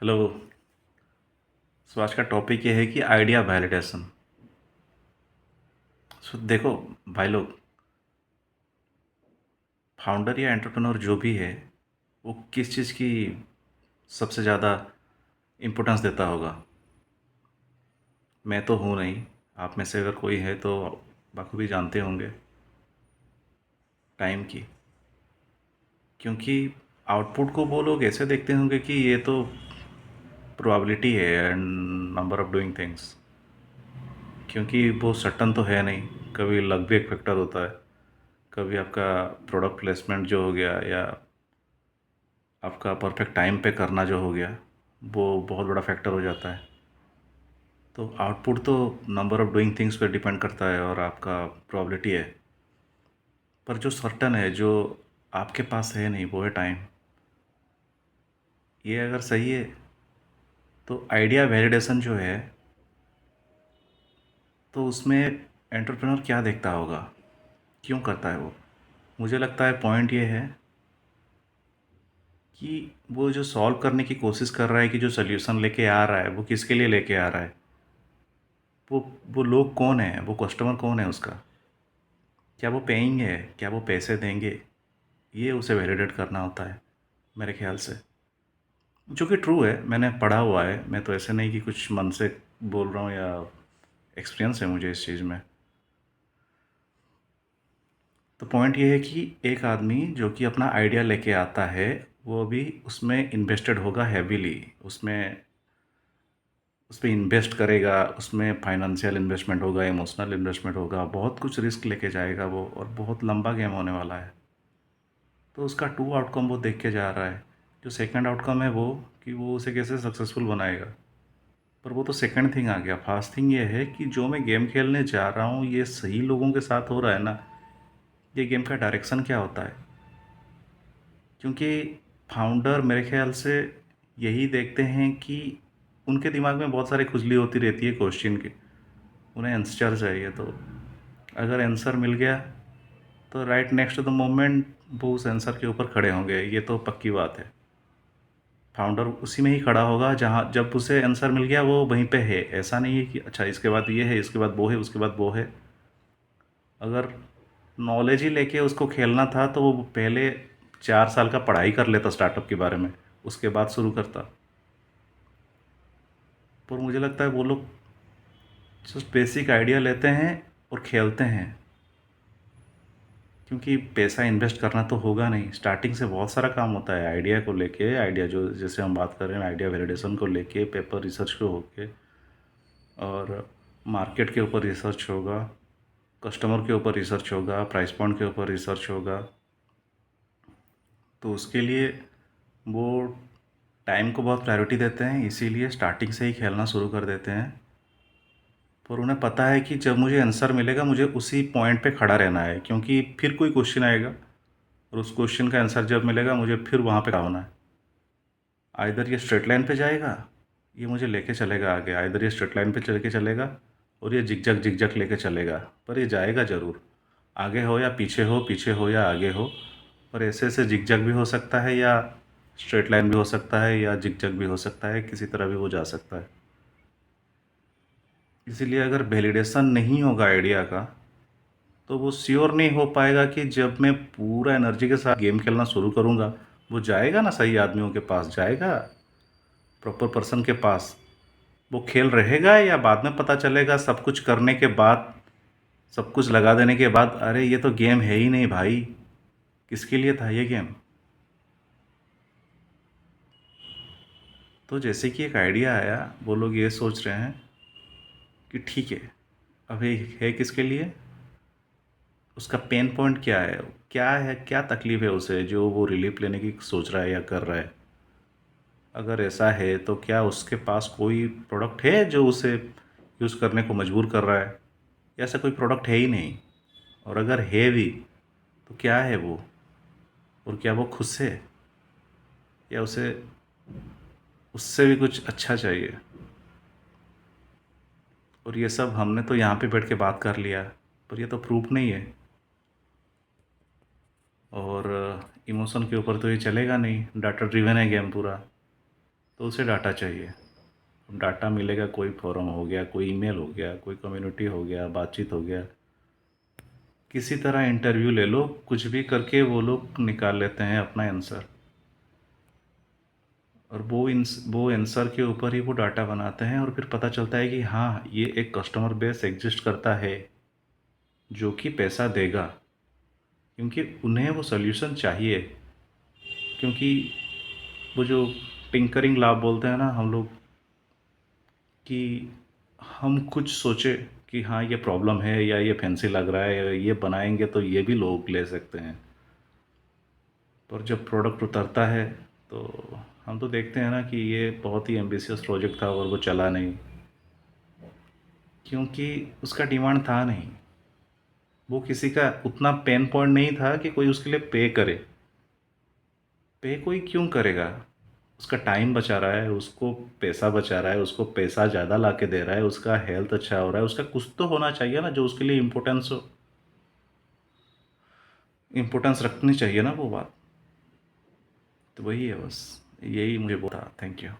Hello. सो आज का topic ये है कि आइडिया वैलिडेशन। सो देखो भाई लोग, फाउंडर या एंटरप्रेन्योर जो भी है वो किस चीज़ की सबसे ज़्यादा इम्पोर्टेंस देता होगा। मैं तो हूँ नहीं, आप में से अगर कोई है तो बखूबी जानते होंगे टाइम की। क्योंकि आउटपुट को वो लोग ऐसे देखते होंगे कि ये तो प्रोबेबिलिटी है and number of doing things. क्योंकि वो सर्टन तो है नहीं, कभी लक भी एक फैक्टर होता है, कभी आपका प्रोडक्ट प्लेसमेंट जो हो गया या आपका परफेक्ट टाइम पे करना जो हो गया वो बहुत बड़ा फैक्टर हो जाता है। तो आउटपुट तो नंबर ऑफ़ डूइंग थिंग्स पे डिपेंड करता है और आपका प्रोबेबिलिटी है। पर जो सर्टन है, जो आपके पास है नहीं, वो है टाइम। ये अगर सही है तो आइडिया वैलिडेशन जो है, तो उसमें एंटरप्रेन्योर क्या देखता होगा, क्यों करता है वो। मुझे लगता है पॉइंट ये है कि वो जो सॉल्व करने की कोशिश कर रहा है, कि जो सल्यूशन लेके आ रहा है वो किसके लिए लेके आ रहा है, वो वो लोग कौन है, वो कस्टमर कौन है उसका, क्या वो पेइंग है, क्या वो पैसे देंगे, ये उसे वैलिडेट करना होता है मेरे ख्याल से। जो कि ट्रू है, मैंने पढ़ा हुआ है, मैं तो ऐसे नहीं कि कुछ मन से बोल रहा हूँ, या एक्सपीरियंस है मुझे इस चीज़ में। तो पॉइंट ये है कि एक आदमी जो कि अपना आइडिया लेके आता है, वो भी उसमें इन्वेस्टेड होगा हैवीली, उसमें उस पे इन्वेस्ट करेगा, उसमें फाइनेंशियल इन्वेस्टमेंट होगा, इमोशनल इन्वेस्टमेंट होगा, बहुत कुछ रिस्क लेके जाएगा वो, और बहुत लंबा गेम होने वाला है। तो उसका टू आउटकम वो देख के जा रहा है। जो सेकंड आउटकम है वो, कि वो उसे कैसे सक्सेसफुल बनाएगा। पर वो तो सेकंड थिंग आ गया। फर्स्ट थिंग ये है कि जो मैं गेम खेलने जा रहा हूँ, ये सही लोगों के साथ हो रहा है ना, ये गेम का डायरेक्शन क्या होता है। क्योंकि फाउंडर मेरे ख्याल से यही देखते हैं कि उनके दिमाग में बहुत सारी खुजली होती रहती है क्वेश्चन की, उन्हें आंसर चाहिए। तो अगर आंसर मिल गया तो right next to the moment वो उस आंसर के ऊपर खड़े होंगे, ये तो पक्की बात है। फाउंडर उसी में ही खड़ा होगा जहाँ, जब उसे आंसर मिल गया वो वहीं पे है। ऐसा नहीं है कि अच्छा इसके बाद ये है, इसके बाद वो है, उसके बाद वो है। अगर नॉलेज ही लेके उसको खेलना था तो वो पहले 4 साल का पढ़ाई कर लेता स्टार्टअप के बारे में, उसके बाद शुरू करता। पर मुझे लगता है वो लोग जस्ट बेसिक आइडिया लेते हैं और खेलते हैं। क्योंकि पैसा इन्वेस्ट करना तो होगा नहीं, स्टार्टिंग से बहुत सारा काम होता है आइडिया को लेके। आइडिया जो जैसे हम बात कर रहे हैं, आइडिया वैलिडेशन को लेके, पेपर रिसर्च को होके, और मार्केट के ऊपर रिसर्च होगा, कस्टमर के ऊपर रिसर्च होगा, प्राइस पॉइंट के ऊपर रिसर्च होगा। तो उसके लिए वो टाइम को बहुत प्रायोरिटी देते हैं, इसीलिए स्टार्टिंग से ही खेलना शुरू कर देते हैं। पर उन्हें पता है कि जब मुझे आंसर मिलेगा मुझे उसी पॉइंट पे खड़ा रहना है, क्योंकि फिर कोई क्वेश्चन आएगा और उस क्वेश्चन का आंसर जब मिलेगा मुझे फिर वहाँ पे खड़ा होना है। आइदर ये स्ट्रेट लाइन पे जाएगा, ये मुझे लेके चलेगा आगे, आइदर ये स्ट्रेट लाइन पे चल के चलेगा और ये जिगजग जिगजग लेके चलेगा, पर ये जाएगा ज़रूर। आगे हो या पीछे हो, पीछे हो या आगे हो, पर ऐसे ऐसे जिगजग भी हो सकता है, या स्ट्रेट लाइन भी हो सकता है, या जिगजग भी हो सकता है, किसी तरह भी वो जा सकता है। इसीलिए अगर वैलिडेशन नहीं होगा आइडिया का, तो वो श्योर नहीं हो पाएगा कि जब मैं पूरा एनर्जी के साथ गेम खेलना शुरू करूँगा, वो जाएगा ना सही आदमियों के पास, जाएगा प्रॉपर पर्सन के पास, वो खेल रहेगा, या बाद में पता चलेगा सब कुछ करने के बाद, सब कुछ लगा देने के बाद, अरे ये तो गेम है ही नहीं भाई, किसके लिए था ये गेम। तो जैसे कि एक आइडिया आया, वो लोग ये सोच रहे हैं कि ठीक है, अब ये है किसके लिए, उसका पेन पॉइंट क्या है, क्या तकलीफ़ है उसे जो वो रिलीफ लेने की सोच रहा है या कर रहा है। अगर ऐसा है तो क्या उसके पास कोई प्रोडक्ट है जो उसे यूज़ करने को मजबूर कर रहा है, या ऐसा कोई प्रोडक्ट है ही नहीं। और अगर है भी तो क्या है वो, और क्या वो खुद से, या उसे उससे भी कुछ अच्छा चाहिए। और ये सब हमने तो यहाँ पे बैठ के बात कर लिया, पर ये तो प्रूफ नहीं है। और इमोशन के ऊपर तो ये चलेगा नहीं, डाटा ड्रिवन है गेम पूरा। तो उसे डाटा चाहिए। अब डाटा मिलेगा, कोई फोरम हो गया, कोई ईमेल हो गया, कोई कम्युनिटी हो गया, बातचीत हो गया, किसी तरह इंटरव्यू ले लो, कुछ भी करके वो लोग निकाल लेते हैं अपना आंसर। और वो आंसर के ऊपर ही वो डाटा बनाते हैं, और फिर पता चलता है कि हाँ, ये एक कस्टमर बेस एग्जिस्ट करता है जो कि पैसा देगा, क्योंकि उन्हें वो सॉल्यूशन चाहिए। क्योंकि वो जो टिंकरिंग लैब बोलते हैं ना हम लोग, कि हम कुछ सोचे कि हाँ ये प्रॉब्लम है, या ये फैंसी लग रहा है, या ये बनाएंगे तो ये भी लोग ले सकते हैं, पर जब प्रोडक्ट उतरता है तो हम तो देखते हैं ना कि ये बहुत ही एम्बिशियस प्रोजेक्ट था और वो चला नहीं, क्योंकि उसका डिमांड था नहीं। वो किसी का उतना पेन पॉइंट नहीं था कि कोई उसके लिए पे करे। पे कोई क्यों करेगा? उसका टाइम बचा रहा है, उसको पैसा बचा रहा है, उसको पैसा ज़्यादा ला के दे रहा है, उसका हेल्थ अच्छा हो रहा है, उसका कुछ तो होना चाहिए ना जो उसके लिए इम्पोर्टेंस हो, इम्पोर्टेंस रखनी चाहिए ना वो बात। तो वही है बस, यही मुझे बोला। Thank you.